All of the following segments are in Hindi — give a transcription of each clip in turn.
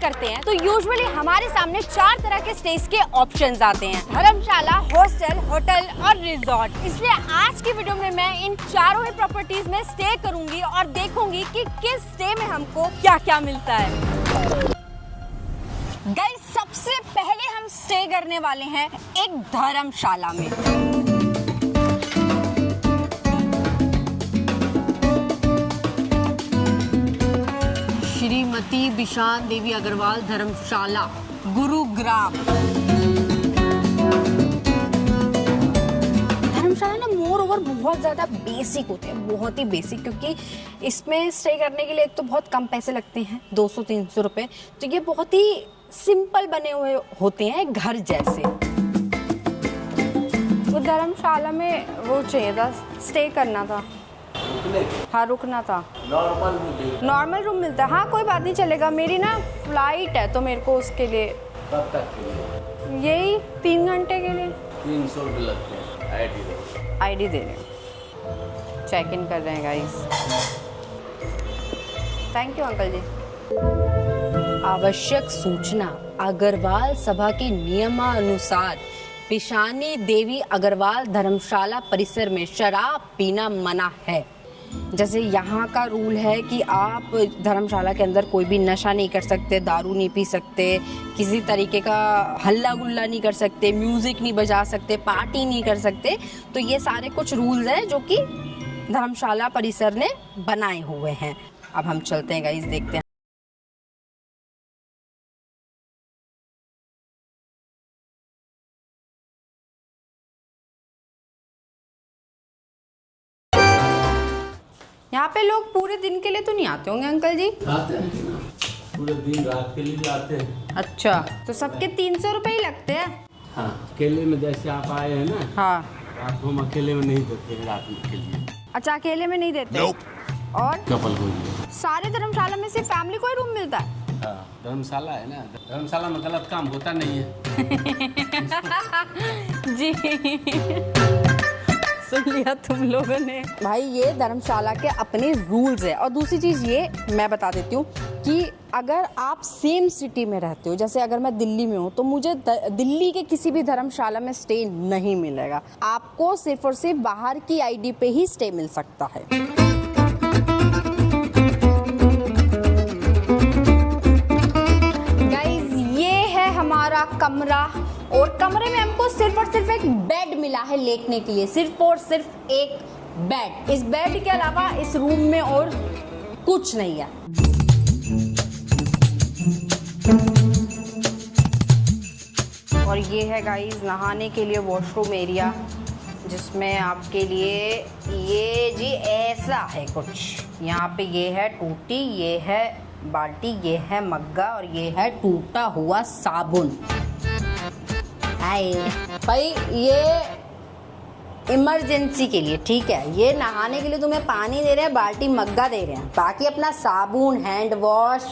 करते हैं तो यूजुअली हमारे सामने 4 तरह के स्टेज के ऑप्शंस आते हैं, धर्मशाला, हॉस्टल, होटल और रिजॉर्ट। इसलिए आज की वीडियो में मैं इन चारों ही प्रॉपर्टीज में स्टे करूंगी और देखूंगी कि किस स्टे में हमको क्या क्या मिलता है। गाइस, सबसे पहले हम स्टे करने वाले हैं एक धर्मशाला में। श्रीमती बिशान देवी अग्रवाल धर्मशाला, गुरुग्राम। धर्मशाला ना मोर ओवर बहुत ज़्यादा बेसिक होते हैं, बहुत ही बेसिक, क्योंकि इसमें स्टे करने के लिए एक तो बहुत कम पैसे लगते हैं, 200-300 रुपये। तो ये बहुत ही सिंपल बने हुए होते हैं, घर जैसे। वो धर्मशाला में वो चाहिए था, स्टे करना था। हाँ, रुकना था। नॉर्मल रूम मिलता है? हाँ, कोई बात नहीं, चलेगा। मेरी ना फ्लाइट है तो मेरे को उसके लिए। कब तक के लिए? यही 3 घंटे के लिए। 300 रुपये लगते हैं। आईडी दे रहे हैं, चेक इन कर रहे हैं गाइस। थैंक यू अंकल जी। आवश्यक सूचना, अग्रवाल सभा के नियमानुसार बिशानी देवी अग्रवाल धर्मशाला परिसर में शराब पीना मना है। जैसे यहाँ का रूल है कि आप धर्मशाला के अंदर कोई भी नशा नहीं कर सकते, दारू नहीं पी सकते, किसी तरीके का हल्ला गुल्ला नहीं कर सकते, म्यूज़िक नहीं बजा सकते, पार्टी नहीं कर सकते। तो ये सारे कुछ रूल्स हैं जो कि धर्मशाला परिसर ने बनाए हुए हैं। अब हम चलते हैं गाइस, देखते हैं। यहाँ पे लोग पूरे दिन के लिए तो नहीं आते होंगे अंकल जी? आते हैं ना, पूरे दिन रात के लिए भी आते हैं। अच्छा, तो सबके 300 रुपये ही लगते हैं? हाँ, अकेले में जैसे आप आए हैं ना। हाँ, आपको हम अकेले में नहीं देते हैं रात में के लिए। अच्छा, अकेले में नहीं देते? और कपल को लिए। सारे धर्मशाला में सिर्फ फैमिली को ही रूम मिलता है? हाँ, धर्मशाला है ना, धर्मशाला में गलत काम होता नहीं है। जी सुन लिया तुम लोगों ने। भाई, ये धर्मशाला के अपने रूल्स है। और दूसरी चीज़ ये मैं बता देती हूँ कि अगर आप सेम सिटी में रहते हो, जैसे अगर मैं दिल्ली में हूँ, तो मुझे दिल्ली के किसी भी धर्मशाला में स्टे नहीं मिलेगा। आपको सिर्फ और सिर्फ बाहर की आईडी पे ही स्टे मिल सकता है। गाइस, ये है हमारा कमरा, और कमरे में हमको सिर्फ और सिर्फ एक बेड मिला है लेटने के लिए, सिर्फ और सिर्फ एक बेड। इस बेड के अलावा इस रूम में और कुछ नहीं है। और ये है गाइस नहाने के लिए वॉशरूम एरिया, जिसमें आपके लिए ये जी ऐसा है कुछ। यहाँ पे ये है टूटी, ये है बाल्टी, ये है मग्गा, और ये है टूटा हुआ साबुन। भाई, ये इमरजेंसी के लिए, ठीक है? ये नहाने के लिए तुम्हें पानी दे रहे हैं, बाल्टी मग्गा दे रहे हैं। बाकी अपना साबुन, हैंड वॉश,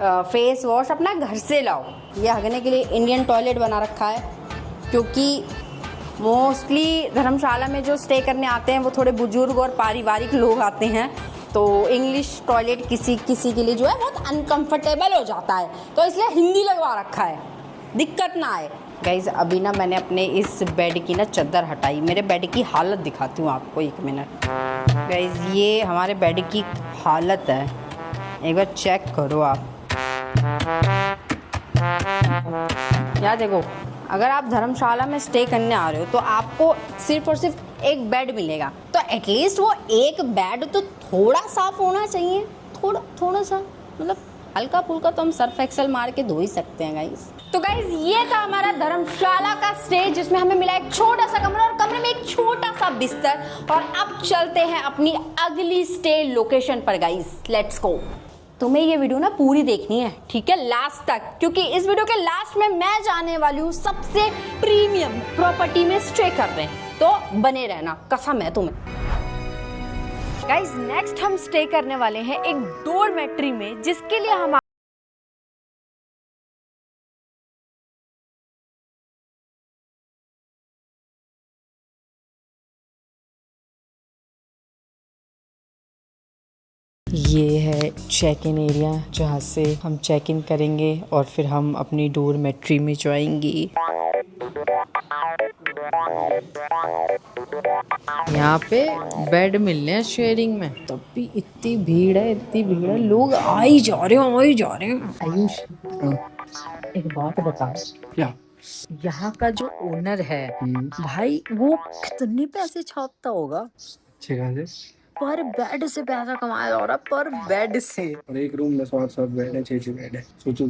फेस वॉश अपना घर से लाओ। ये हगने के लिए इंडियन टॉयलेट बना रखा है, क्योंकि मोस्टली धर्मशाला में जो स्टे करने आते हैं वो थोड़े बुजुर्ग और पारिवारिक लोग आते हैं, तो इंग्लिश टॉयलेट किसी किसी के लिए जो है बहुत अनकंफर्टेबल हो जाता है, तो इसलिए हिंदी लगवा रखा है, दिक्कत ना आए। गाइज, अभी ना मैंने अपने इस बेड की ना चादर हटाई। मेरे बेड की हालत दिखाती हूँ आपको, 1 मिनट। गाइज, ये हमारे बेड की हालत है, एक बार चेक करो आप। यार देखो, अगर आप धर्मशाला में स्टे करने आ रहे हो तो आपको सिर्फ और सिर्फ एक बेड मिलेगा, तो एटलीस्ट वो एक बेड तो थोड़ा साफ होना चाहिए। थोड़ा सा मतलब हल्का फुल्का तो हम सर्फ एक्सेल मार के धो ही सकते हैं गाइस। तो गाइस, ये था हमारा धर्मशाला का स्टे, जिसमें हमें मिला एक छोटा सा कमरा और कमरे में एक छोटा सा बिस्तर। और अब चलते हैं अपनी अगली स्टे लोकेशन पर गाइस, लेट्स गो। तुम्हें ये वीडियो ना पूरी देखनी है, ठीक है, लास्ट तक, क्योंकि इस वीडियो के लास्ट में मैं जाने वाली हूँ सबसे प्रीमियम प्रॉपर्टी में स्टे कर रहे हैं, तो बने रहना, कसम है तुम्हें। गाइस, नेक्स्ट हम स्टे करने वाले हैं एक डोरमेट्री में, जिसके लिए हम ये है चेक इन एरिया जहाँ से हम चेक इन करेंगे और फिर हम अपनी डोरमेट्री में जाएंगे। यहाँ पे बेड मिल रहे हैं शेयरिंग में, तब भी इतनी भीड़ है, लोग आ ही जा रहे हैं। आयुष, एक बात बता, क्या? यहाँ का जो ओनर है भाई, वो कितने पैसे छापता होगा? अच्छे खासे। पर बेड से पैसा कमाया जा रहा, पर बेड से। और एक रूम में 7 बेड है, 6 बेड है। सोचो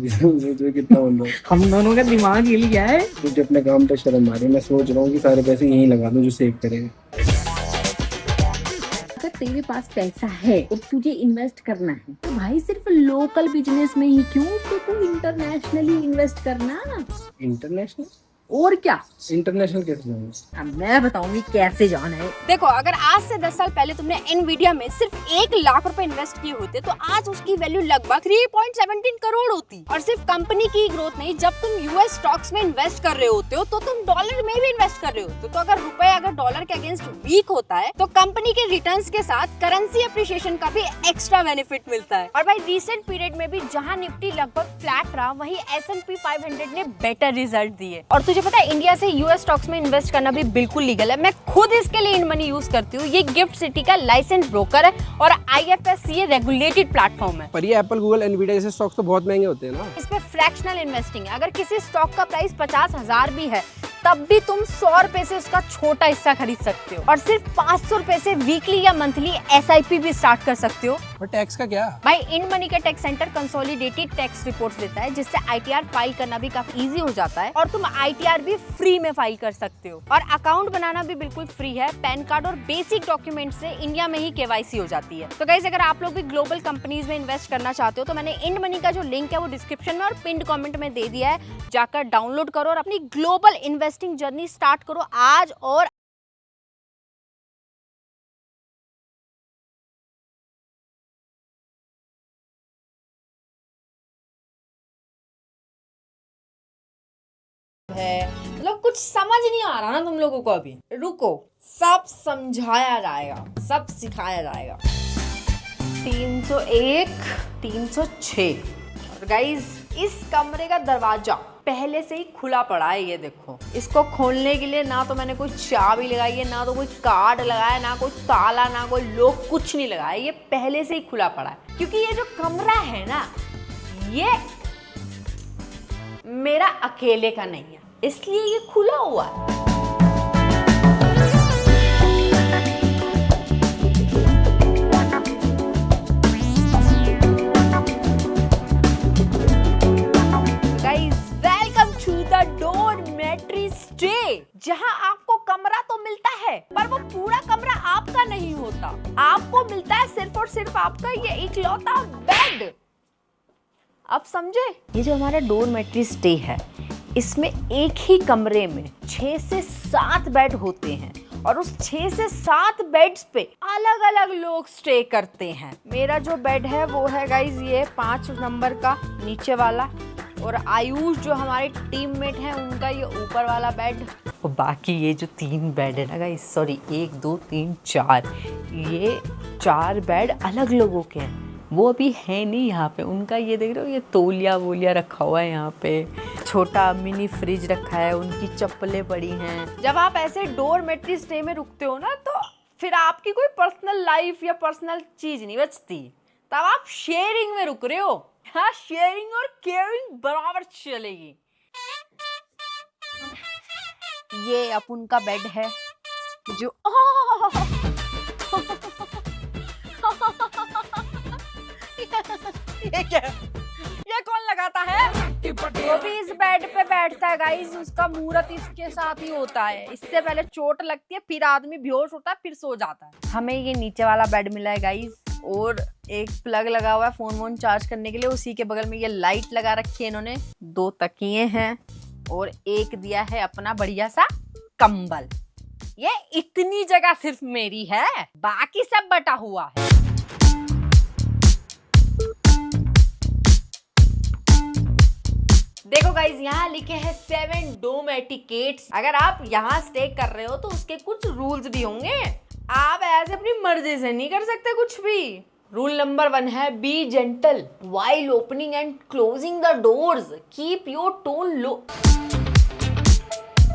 कितना बंदा है। हम दोनों का दिमाग हिल गया है। मुझे अपने काम पे शर्म आ रही है। मैं सोच रहा हूँ कि सारे पैसे यहीं लगा दूं जो सेव करेंगे। अगर तेरे पास पैसा है और तुझे इन्वेस्ट करना है तो भाई सिर्फ लोकल बिजनेस में ही क्यों, तो तू इंटरनेशनली इन्वेस्ट करना। इंटरनेशनल? और क्या, इंटरनेशनल कैसे जाऊंगा? अब मैं बताऊंगी कैसे जाना है। देखो, अगर आज से 10 साल पहले तुमने एनवीडिया में सिर्फ 1 लाख रुपए इन्वेस्ट किए होते तो आज उसकी वैल्यू लगभग 3.17 करोड़ होती। और सिर्फ कंपनी की ग्रोथ नहीं, जब तुम यूएस स्टॉक्स में इन्वेस्ट कर रहे होते हो तो तुम डॉलर में भी इन्वेस्ट कर रहे होते हो। तो अगर रुपए अगर डॉलर के अगेंस्ट वीक होता है तो कंपनी के रिटर्न्स के साथ करेंसी एप्रिसिएशन का भी एक्स्ट्रा बेनिफिट मिलता है। और भाई रिसेंट पीरियड में भी जहां निफ्टी लगभग फ्लैट रहा, वहीं S&P 500 ने बेटर रिजल्ट दिए। और तुझे पता है, इंडिया से यूएस स्टॉक्स में इन्वेस्ट करना भी बिल्कुल लीगल है। मैं खुद इसके लिए InMoney यूज करती हूँ। ये गिफ्ट सिटी का लाइसेंस ब्रोकर है और IFSC रेगुलेटेड प्लेटफॉर्म है। पर ये एप्पल, गूगल, एनवीडिया जैसे स्टॉक्स तो बहुत महंगे होते हैं ना। इसमें फ्रैक्शनल इन्वेस्टिंग है। अगर किसी स्टॉक का प्राइस 50,000 भी है तब भी तुम 100 रुपए से उसका छोटा हिस्सा खरीद सकते हो। और सिर्फ 500 रुपए से वीकली या मंथली SIP भी स्टार्ट कर सकते हो। पर टैक्स का क्या? भाई InMoney का tax centre consolidated tax reports देता है, जिससे ITR फाइल करना भी काफी इजी हो जाता है और तुम ITR भी फ्री में फाइल कर सकते हो। और अकाउंट बनाना भी बिल्कुल फ्री है। पैन कार्ड और बेसिक डॉक्यूमेंट से इंडिया में ही KYC हो जाती है। तो गाइस, अगर आप लोग भी ग्लोबल कंपनीज में इन्वेस्ट करना चाहते हो तो मैंने InMoney का जो लिंक है वो डिस्क्रिप्शन में और पिन्ड कमेंट में दे दिया है। जाकर डाउनलोड करो और अपनी ग्लोबल इन्वेस्टिंग जर्नी स्टार्ट करो आज। और मतलब कुछ समझ नहीं आ रहा ना तुम लोगों को अभी। रुको, सब समझाया जाएगा, सब सिखाया जाएगा। 301, 306। और गाइस, इस कमरे का दरवाजा पहले से ही खुला पड़ा है। ये देखो, इसको खोलने के लिए ना तो मैंने कोई चाबी लगाई है, ना तो कोई कार्ड लगाया, ना कोई ताला, ना कोई लॉक, कुछ नहीं लगाया। ये पहले से ही खुला पड़ा है क्योंकि ये जो कमरा है ना, ये मेरा अकेले का नहीं है, इसलिए ये खुला हुआ है। Guys, welcome to the dormitory stay, जहां आपको कमरा तो मिलता है पर वो पूरा कमरा आपका नहीं होता। आपको मिलता है सिर्फ और सिर्फ आपका ये इकलौता बेड। अब समझे? ये जो हमारा डोरमेट्री स्टे है, इसमें एक ही कमरे में 6 से 7 बेड होते हैं और उस 6 से 7 बेड्स पे अलग अलग लोग स्टे करते हैं। मेरा जो बेड है वो है गाइज ये 5 नंबर का नीचे वाला, और आयुष जो हमारे टीममेट हैं उनका ये ऊपर वाला बेड। और बाकी ये जो 3 बेड है ना गाइज, सॉरी 1 2 3 4, ये 4 बेड अलग लोगों के हैं। वो अभी है नहीं यहाँ पे। उनका ये देख रहे हो, ये तौलिया वोलिया रखा हुआ है यहाँ पे, छोटा मिनी फ्रिज रखा है, उनकी चप्पलें पड़ी हैं। जब आप ऐसे डोरमेट्री स्टे में रुकते हो ना, तो फिर आपकी कोई पर्सनल लाइफ या पर्सनल चीज नहीं बचती। तब आप शेयरिंग में रुक रहे हो। हाँ, शेयरिंग और केयरिंग बराबर चलेगी। ये अब उनका बेड है जो ये क्या? ये कौन लगाता है? वो भी इस बेड पे बैठता है गाइस, उसका मुहूर्त इसके साथ ही होता है। इससे पहले चोट लगती है, फिर आदमी बेहोश होता है, फिर सो जाता है। हमें ये नीचे वाला बेड मिला है गाइस, और एक प्लग लगा हुआ है फोन वोन चार्ज करने के लिए। उसी के बगल में ये लाइट लगा रखी है इन्होंने। 2 तकिए हैं और एक दिया है अपना बढ़िया सा कंबल। ये इतनी जगह सिर्फ मेरी है, बाकी सब बटा हुआ है। देखो गाइज, यहाँ लिखे हैं 7 डोम एटिकेट्स। अगर आप यहाँ स्टे कर रहे हो तो उसके कुछ रूल्स भी होंगे। आप ऐसे अपनी मर्जी से नहीं कर सकते कुछ भी। रूल नंबर 1 है be gentle while opening and closing the doors, keep your tone low.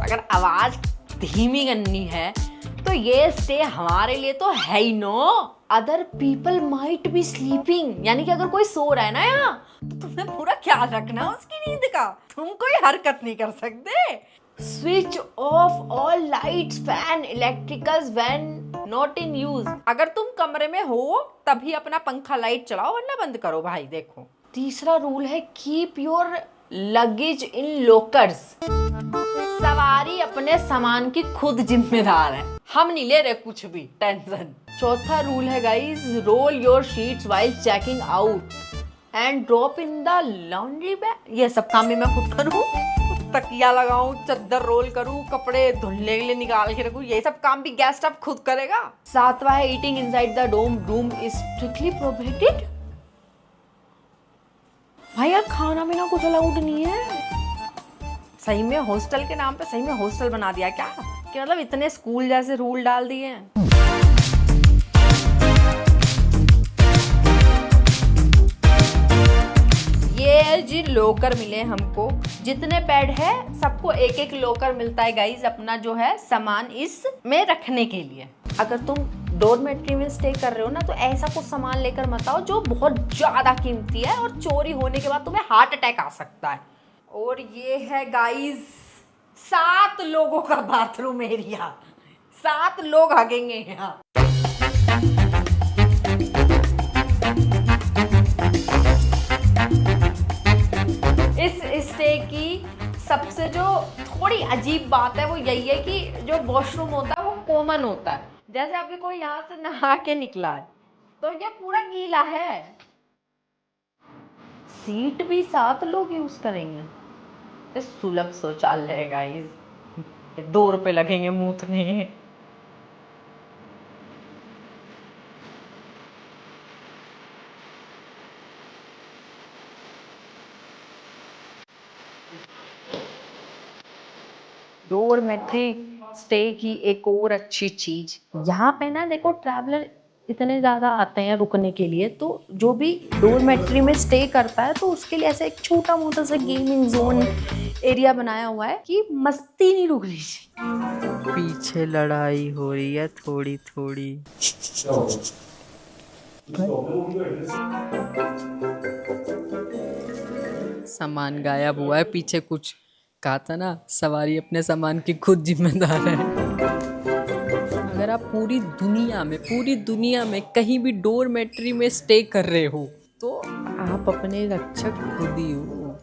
अगर आवाज धीमी करनी है तो ये स्टे हमारे लिए तो है ही no. Other people might be sleeping, यानी कि अगर कोई सो रहा है ना यहाँ, तो तुम्हें पूरा ख्याल रखना है उसकी नींद का, तुम कोई हरकत नहीं कर सकते। Switch off all lights fan electricals when not in use, अगर तुम कमरे में हो तभी अपना पंखा लाइट चलाओ, वरना बंद करो भाई। देखो तीसरा रूल है keep your luggage in lockers, सवारी अपने सामान की खुद जिम्मेदार है, हम नहीं ले रहे कुछ भी टेंशन। चौथा रूल है guys roll your sheets while checking out and drop in the laundry bag. ये सब काम भी मैं खुद करूँ, तकिया लगाऊं, चद्दर रोल करूं, कपड़े धुलने के लिए निकाल के रखूं, ये सब काम भी गेस्ट स्टाफ खुद करेगा। सातवां है eating inside the dorm room is strictly prohibited. भाई यार खाना पीना कुछ अलाउड नहीं है। सही में हॉस्टल के नाम पे सही में हॉस्टल बना दिया क्या, कि मतलब इतने स्कूल जैसे रूल डाल दिए हैं। ये जी लॉकर मिले हमको, जितने बेड है सबको एक एक लॉकर मिलता है गाइज, अपना जो है सामान इस में रखने के लिए। अगर तुम डॉर्मेट्री में स्टे कर रहे हो ना, तो ऐसा कुछ सामान लेकर मत आओ जो बहुत ज्यादा कीमती है और चोरी होने के बाद तुम्हें हार्ट अटैक आ सकता है। और ये है गाइज 7 लोगों का बाथरूम एरिया, 7 लोग हगेंगे यहाँ। इस स्टे की सबसे जो थोड़ी अजीब बात है वो यही है कि जो वॉशरूम होता है वो कॉमन होता है। जैसे अभी कोई यहाँ से नहा के निकला है तो ये पूरा गीला है। सीट भी 7 लोग यूज करेंगे, सुलभ शौचालय है गाइस, 2 रुपए लगेंगे मूतने। डोरमेट्री स्टे की एक और अच्छी चीज यहाँ पे ना, देखो ट्रैवलर इतने ज्यादा आते हैं रुकने के लिए, तो जो भी डोरमेट्री में स्टे करता है तो उसके लिए ऐसा एक छोटा मोटा सा गेमिंग जोन एरिया बनाया हुआ है कि मस्ती नहीं रुकनी चाहिए। पीछे लड़ाई हो रही है थोड़ी थोड़ी। सामान गायब हुआ है पीछे कुछ, कहा था ना सवारी अपने सामान की खुद जिम्मेदार है। अगर आप पूरी दुनिया में कहीं भी डोरमेट्री में स्टे कर रहे हो तो आप अपने रक्षक खुद ही हो।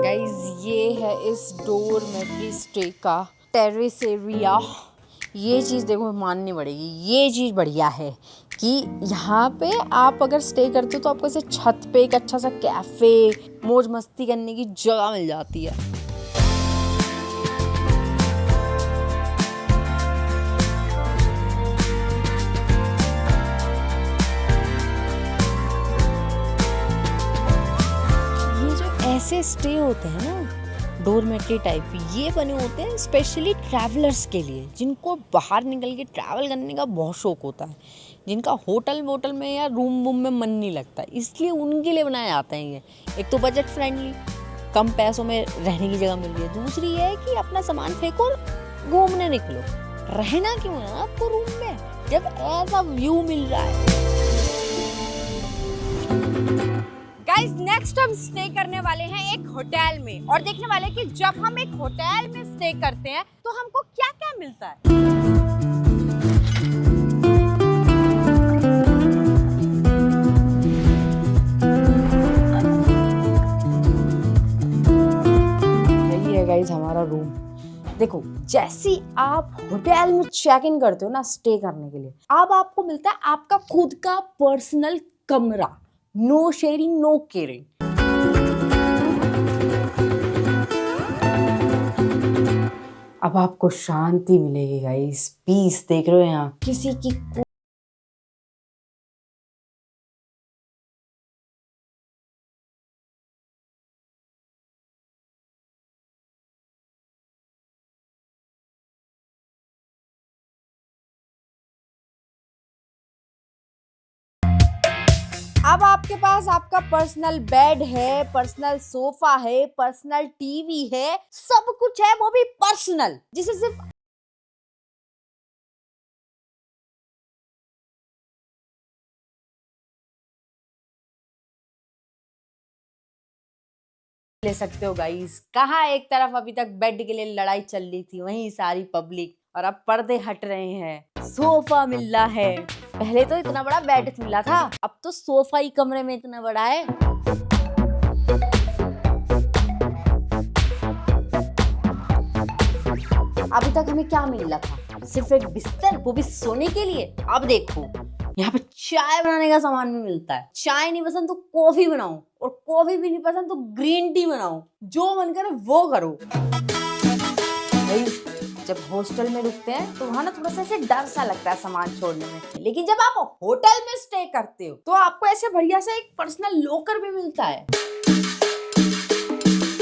गाइस ये है इस डोरमेट्री स्टे का टेरेस एरिया। ये चीज़ देखो माननी पड़ेगी, ये चीज़ बढ़िया है कि यहाँ पे आप अगर स्टे करते हो तो आपको ऐसे छत पे एक अच्छा सा कैफे मौज मस्ती करने की जगह मिल जाती है। ये जो ऐसे स्टे होते हैं ना डोरमेट्री टाइप, ये बने होते हैं स्पेशली ट्रैवलर्स के लिए, जिनको बाहर निकल के ट्रैवल करने का बहुत शौक होता है, जिनका होटल में या रूम में मन नहीं लगता, इसलिए उनके लिए बनाए जाते हैं ये। एक तो बजट फ्रेंडली, कम पैसों में रहने की जगह मिल रही है, दूसरी ये है कि अपना सामान फेंको और घूमने निकलो, रहना क्यों है आपको रूम में जब ऐसा व्यू मिल रहा है। गाइस नेक्स्ट हम स्टे करने वाले हैं एक होटल में और देखने वाले कि जब हम एक होटल में स्टे करते हैं तो हमको क्या क्या मिलता है। यही है गाइस हमारा रूम। देखो जैसे आप होटल में चेक इन करते हो ना स्टे करने के लिए, अब आपको मिलता है आपका खुद का पर्सनल कमरा, नो शेयरिंग नो केयरिंग। अब आपको शांति मिलेगी गाइस, पीस देख रहे हो यहाँ, किसी की अब आपके पास आपका पर्सनल बेड है, पर्सनल सोफा है, पर्सनल टीवी है, सब कुछ है, वो भी पर्सनल, जिसे सिर्फ ले सकते हो गाइस। कहाँ एक तरफ अभी तक बेड के लिए लड़ाई चल रही थी, वहीं सारी पब्लिक, और अब पर्दे हट रहे हैं, सोफा मिल रहा है। पहले तो इतना बड़ा बेड मिला था, अब तो सोफा ही कमरे में इतना बड़ा है। अभी तक हमें क्या मिल रहा था? सिर्फ एक बिस्तर, वो भी सोने के लिए। अब देखो यहाँ पे चाय बनाने का सामान भी मिलता है। चाय नहीं पसंद तो कॉफी बनाओ, और कॉफी भी नहीं पसंद तो ग्रीन टी बनाओ, जो मन करे वो करो। भाई जब हॉस्टल में रुकते हैं तो वहां ना थोड़ा सा ऐसे डर सा लगता है सामान छोड़ने में, लेकिन जब आप होटल में स्टे करते हो तो आपको ऐसे बढ़िया सा एक पर्सनल लॉकर भी मिलता है।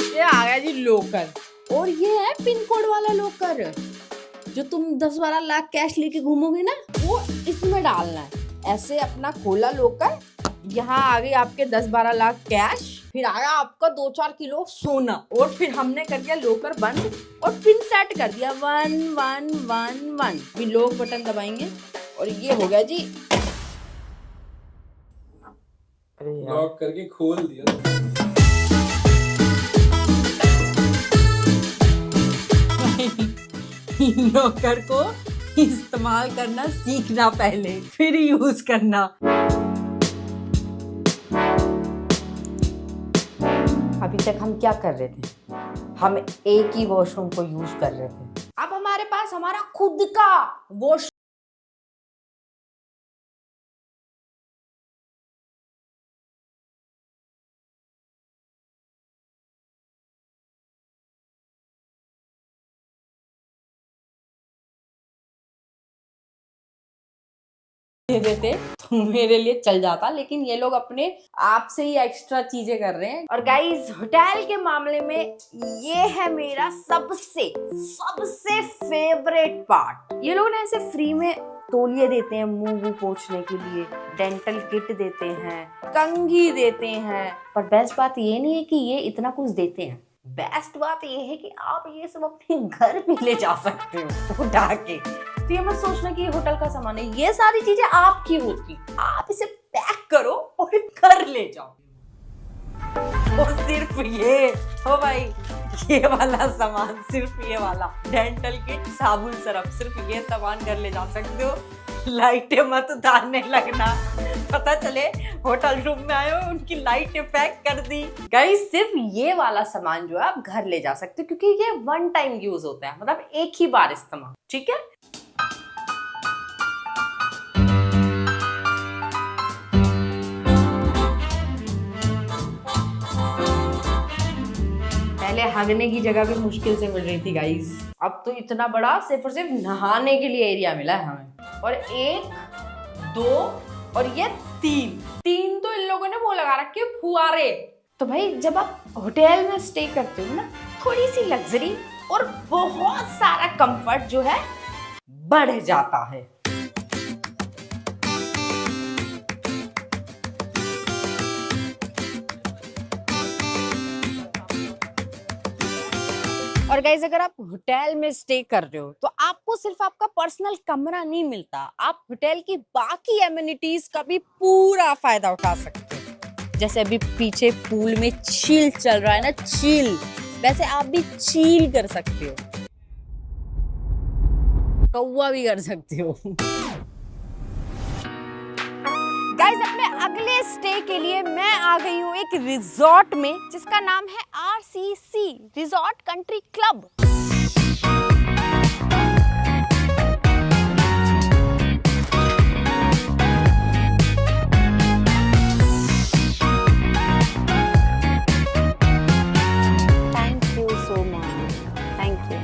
ये आ गया जी लॉकर, और ये है पिन कोड वाला लॉकर। जो तुम 10-12 लाख कैश लेके घूमोगे ना, वो इसमें डालना है। ऐसे अपना खोला लॉकर, यहाँ आ गई आपके 10-12 लाख कैश, फिर आया आपका 2-4 किलो सोना, और फिर हमने कर दिया लॉकर बंद और पिन सेट कर दिया 1111। फिर लॉक बटन दबाएंगे और ये हो गया जी। अरे यार, लॉक करके खोल दिया। लॉकर को इस्तेमाल करना सीखना पहले, फिर यूज करना। अभी तक हम क्या कर रहे थे? हम एक ही वॉशरूम को यूज कर रहे थे। अब हमारे पास हमारा खुद का वॉश दे देते तो मेरे लिए चल जाता, लेकिन ये लोग अपने आप से ही एक्स्ट्रा चीजें कर रहे हैं। और गाइस होटल के मामले में ये है मेरा सबसे फेवरेट पार्ट। ये लोग ना ऐसे फ्री में तौलिए देते हैं मुंह पोंछने के लिए, डेंटल किट देते हैं, कंघी देते हैं। पर बेस्ट बात ये नहीं है कि ये इतना कुछ देते हैं, बेस्ट बात ये है कि आप ये सब अपने घर भी ले जा सकते हो उठा के। तो ये मत सोचना कि ये होटल का सामान है, ये सारी चीजें आपकी होती, आप इसे पैक करो और घर ले जाओ। और सिर्फ ये हो भाई, ये वाला सामान, सिर्फ ये वाला डेंटल किट, साबुन, सरफ, सिर्फ ये सामान घर ले जा सकते हो। लाइटें मत उतारने लगना, पता चले होटल रूम में आए हो उनकी लाइटें पैक कर दी। गाइस सिर्फ ये वाला सामान जो है आप घर ले जा सकते हो, क्योंकि ये वन टाइम यूज होता है, मतलब एक ही बार इस्तेमाल, ठीक है। पहले हगने की जगह भी मुश्किल से मिल रही थी गाइस, अब तो इतना बड़ा सिर्फ और सिर्फ नहाने के लिए एरिया मिला है हमें। और 1, 2 और ये 3 तो इन लोगों ने वो लगा रखे फुआरे। तो भाई जब आप होटल में स्टे करते हो ना, थोड़ी सी लग्जरी और बहुत सारा कंफर्ट जो है बढ़ जाता है। और गाइस अगर आप होटल में स्टे कर रहे हो तो आपको सिर्फ आपका पर्सनल कमरा नहीं मिलता, आप होटल की बाकी एमिनिटीज का भी पूरा फायदा उठा सकते हो। जैसे अभी पीछे पूल में चिल चल रहा है ना, चिल, वैसे आप भी चिल कर सकते हो, कौवा भी कर सकते हो। गाइस अपने अगले स्टे के लिए मैं आ गई हूँ एक रिजॉर्ट में जिसका नाम है RCC resort country club. Thank you so much, thank you.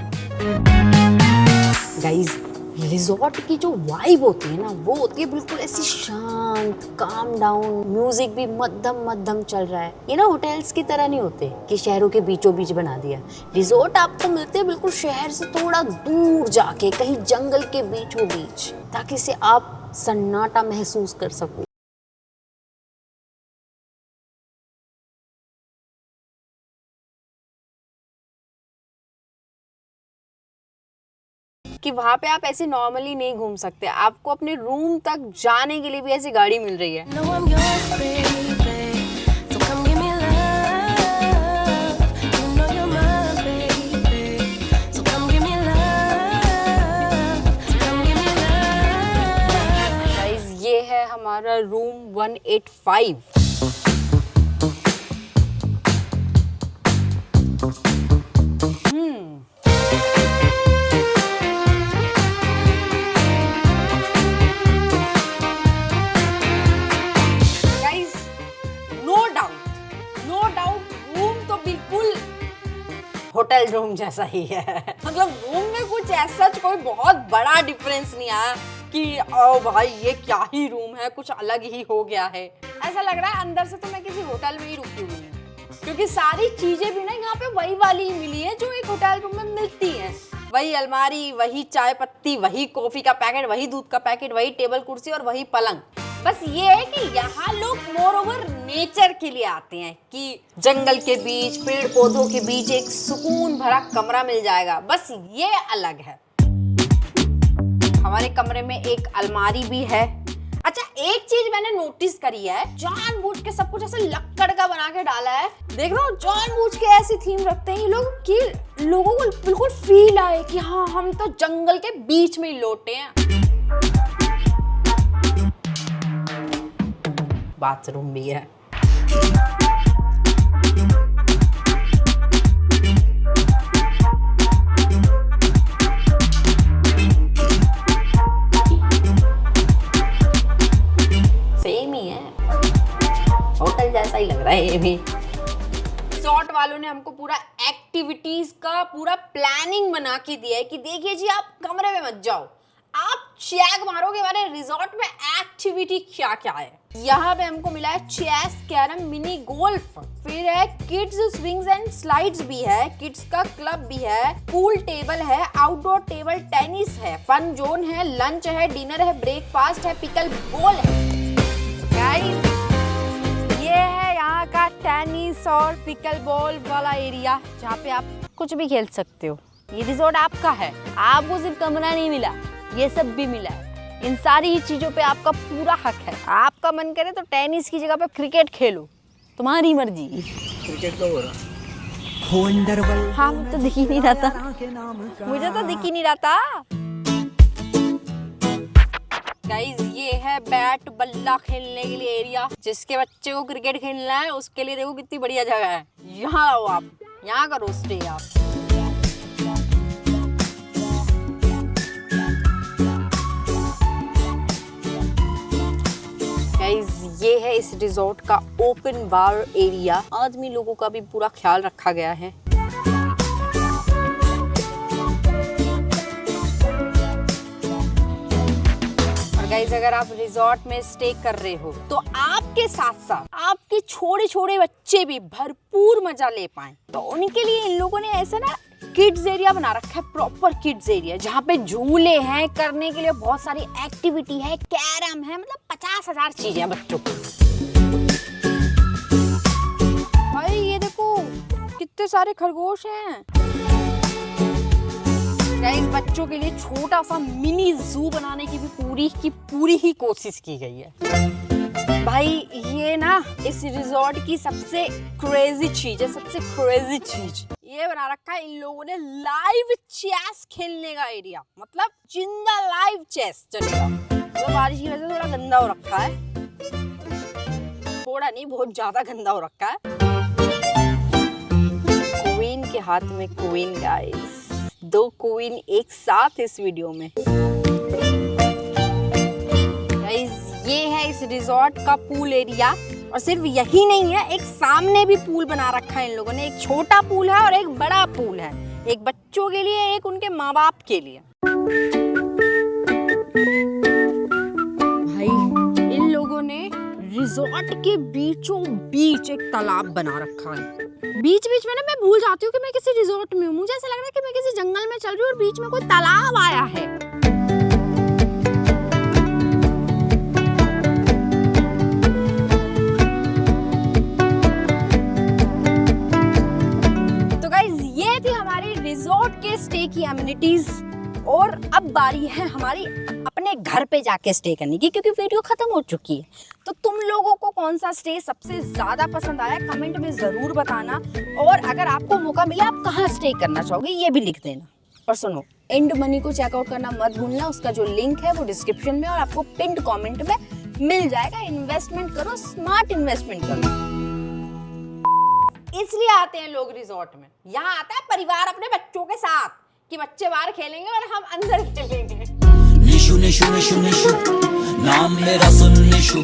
Guys resort की जो वाइब होती है ना, वो होती है बिल्कुल ऐसी शांत, काम डाउन, म्यूजिक भी मध्यम मध्यम चल रहा है। ये ना होटल्स की तरह नहीं होते कि शहरों के बीचों बीच बना दिया। रिजॉर्ट आपको मिलते हैं बिल्कुल शहर से थोड़ा दूर जाके, कहीं जंगल के बीचों बीच, ताकि से आप सन्नाटा महसूस कर सको। कि वहाँ पे आप ऐसे नॉर्मली नहीं घूम सकते, आपको अपने रूम तक जाने के लिए भी ऐसी गाड़ी मिल रही है। know I'm yours, baby. So come give me love. You know you're my baby. So come give me love. So come give me love. Guys ये है हमारा रूम 185। होटल रूम जैसा ही है। मतलब रूम में कुछ ऐसा कोई बहुत बड़ा डिफरेंस नहीं आया कि ओ भाई ये क्या ही रूम है, कुछ अलग ही हो गया है। ऐसा लग रहा है अंदर से तो मैं किसी होटल में ही रुकी हुई हूँ, क्योंकि सारी चीजें भी ना यहाँ पे वही वाली ही मिली है जो एक होटल रूम में मिलती है। वही अलमारी, वही चाय पत्ती, वही कॉफी का पैकेट, वही दूध का पैकेट, वही टेबल कुर्सी और वही पलंग। बस ये है कि यहाँ लोग मोर ओवर नेचर के लिए आते हैं कि जंगल के बीच, पेड़ पौधों के बीच एक सुकून भरा कमरा मिल जाएगा, बस ये अलग है। हमारे कमरे में एक अलमारी भी है। अच्छा, एक चीज मैंने नोटिस करी है, जानबूझ के सब कुछ ऐसे लक्कड़ का बना के डाला है। देख रहा हूँ, जानबूझ के ऐसी थीम रखते हैं ये लोग कि लोगों को बिल्कुल फील आए कि हाँ हम तो जंगल के बीच में ही लौटे हैं। बाथरूम भी है। सेम ही है, होटल जैसा ही लग रहा है ये भी। रिजॉर्ट वालों ने हमको पूरा एक्टिविटीज का पूरा प्लानिंग बना के दिया है कि देखिए जी, आप कमरे में मत जाओ, आप चेक मारोगे हमारे रिजॉर्ट में एक्टिविटी क्या क्या है। यहाँ पे हमको मिला है चेस, कैरम, मिनी गोल्फ, फिर है किड्स स्विंग्स एंड स्लाइड्स भी है, किड्स का क्लब भी है, पूल टेबल है, आउटडोर टेबल टेनिस है, फन जोन है, लंच है, डिनर है, ब्रेकफास्ट है, पिकल बॉल है। गाइस ये है यहाँ का टेनिस और पिकल बॉल वाला एरिया जहाँ पे आप कुछ भी खेल सकते हो। ये रिजॉर्ट आपका है, आपको सिर्फ कमरा नहीं मिला, ये सब भी मिला है। इन सारी चीजों पे आपका पूरा हक है। आपका मन करे तो टेनिस की जगह पे क्रिकेट खेलो, तुम्हारी मर्जी। क्रिकेट कब हो रहा? हाँ, मुझे तो दिख ही नहीं रहा था, मुझे तो दिख ही नहीं रहा था। गाइस ये है बैट बल्ला खेलने के लिए एरिया, जिसके बच्चे को क्रिकेट खेलना है उसके लिए देखो कितनी बढ़िया जगह है। यहाँ आओ आप, यहाँ करो स्टे आप। गाइस ये है इस रिजॉर्ट का ओपन बार एरिया, आदमी लोगों का भी पूरा ख्याल रखा गया है। और गाइस अगर आप रिजॉर्ट में स्टे कर रहे हो तो आपके साथ साथ आपके छोटे छोटे बच्चे भी भरपूर मजा ले पाएं, तो उनके लिए इन लोगों ने ऐसा ना किड्स एरिया बना रखा है, प्रॉपर किड्स एरिया, जहाँ पे झूले हैं, करने के लिए बहुत सारी एक्टिविटी है, कैरम है, मतलब 50,000 चीजें हैं बच्चों की। भाई ये देखो कितने सारे खरगोश हैं। गाइस बच्चों के लिए छोटा सा मिनी जू बनाने की भी पूरी ही कोशिश की गई है। भाई ये ना इस रिजॉर्ट की सबसे क्रेजी चीज है, सबसे क्रेजी चीज ये बना रखा है इन लोगों ने, लाइव चेस खेलने का एरिया, मतलब जिंदा लाइव चेस चलेगा। तो बारिश की वजह से थोड़ा गंदा हो रखा है, थोड़ा नहीं बहुत ज्यादा गंदा हो रखा है। क्वीन के हाथ में क्वीन गाइस, 2 क्वीन एक साथ इस वीडियो में। गाइस ये है इस रिजॉर्ट का पूल एरिया, और सिर्फ यही नहीं है, एक सामने भी पूल बना रखा है इन लोगों ने। एक छोटा पूल है और एक बड़ा पूल है, एक बच्चों के लिए, एक उनके माँ बाप के लिए। भाई इन लोगों ने रिजॉर्ट के बीचों बीच एक तालाब बना रखा है। बीच बीच में ना मैं भूल जाती हूँ कि मैं किसी रिजॉर्ट में हूँ, मुझे ऐसा लग रहा है कि मैं किसी जंगल में चल रही हूँ और बीच में कोई तालाब आया है। रिजॉर्ट के स्टे की एमिनिटीज, और अब अब बारी है हमारी अपने घर पे जाके स्टे करने की, क्योंकि वीडियो खत्म हो चुकी है। तो तुम लोगों को कौन सा स्टे सबसे ज्यादा पसंद आया कमेंट में जरूर बताना, और अगर आपको मौका मिले आप कहाँ स्टे करना चाहोगे ये भी लिख देना। और सुनो, एंड मनी को चेकआउट करना मत भूलना, उसका जो लिंक है वो डिस्क्रिप्शन में और आपको पिंड कमेंट में मिल जाएगा। इन्वेस्टमेंट करो, स्मार्ट इन्वेस्टमेंट करो। इसलिए आते हैं लोग रिजॉर्ट में, यहाँ आता है परिवार अपने बच्चों के साथ कि बच्चे बाहर खेलेंगे और हम अंदर खेलेंगे। निशु निशु निशु निशु नाम मेरा सुन निशु।